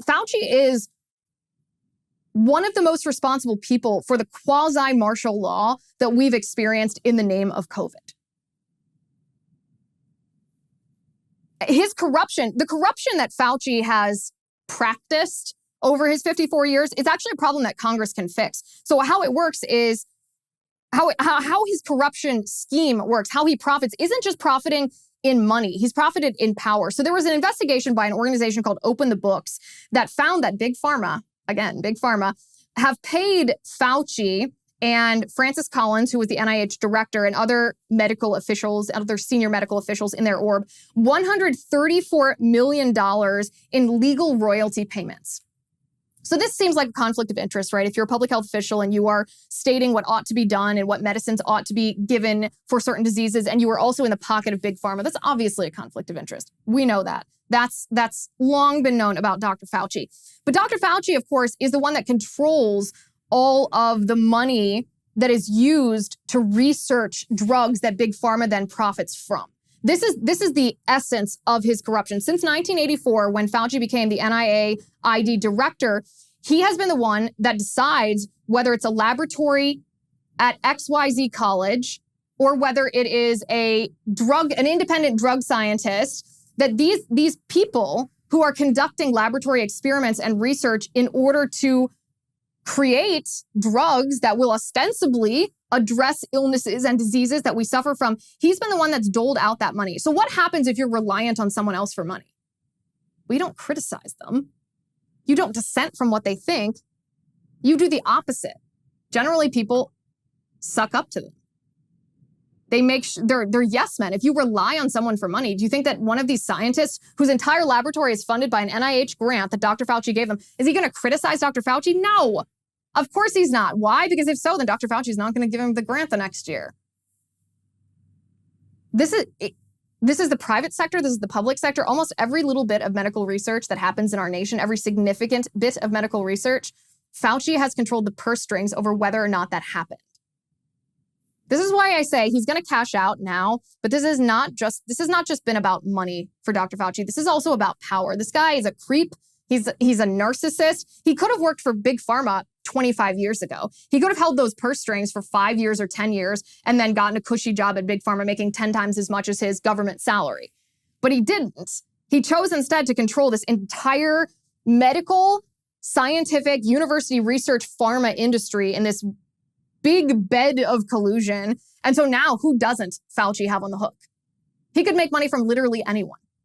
Fauci is one of the most responsible people for the quasi-martial law that we've experienced in the name of COVID. His corruption, the corruption that Fauci has practiced over his 54 years is actually a problem that Congress can fix. So how it works is, how his corruption scheme works, how he profits, isn't just profiting in money. He's profited in power. So there was an investigation by an organization called Open the Books that found that Big Pharma, again, Big Pharma, have paid Fauci and Francis Collins, who was the NIH director, and other medical officials, other senior medical officials in their orb, $134 million in legal royalty payments. So this seems like a conflict of interest, right? If you're a public health official and you are stating what ought to be done and what medicines ought to be given for certain diseases, and you are also in the pocket of Big Pharma, that's obviously a conflict of interest. We know that. That's long been known about Dr. Fauci. But Dr. Fauci, of course, is the one that controls all of the money that is used to research drugs that Big Pharma then profits from. This is the essence of his corruption. Since 1984, when Fauci became the NIAID director, he has been the one that decides whether it's a laboratory at XYZ college or whether it is an independent drug scientist, that these people who are conducting laboratory experiments and research in order to create drugs that will ostensibly address illnesses and diseases that we suffer from, he's been the one that's doled out that money. So what happens if you're reliant on someone else for money? We don't criticize them. You don't dissent from what they think. You do the opposite. Generally, people suck up to them. They they're yes men. If you rely on someone for money, do you think that one of these scientists whose entire laboratory is funded by an NIH grant that Dr. Fauci gave them, is he going to criticize Dr. Fauci? No. Of course he's not. Why? Because if so, then Dr. Fauci is not going to give him the grant the next year. This is the private sector. This is the public sector. Almost every little bit of medical research that happens in our nation, every significant bit of medical research, Fauci has controlled the purse strings over whether or not that happened. This is why I say he's going to cash out now, but this has not just been about money for Dr. Fauci. This is also about power. This guy is a creep. He's a narcissist. He could have worked for Big Pharma 25 years ago. He could have held those purse strings for 5 years or 10 years and then gotten a cushy job at Big Pharma making 10 times as much as his government salary. But he didn't. He chose instead to control this entire medical, scientific, university research pharma industry in this big bed of collusion. And so now who doesn't Fauci have on the hook? He could make money from literally anyone.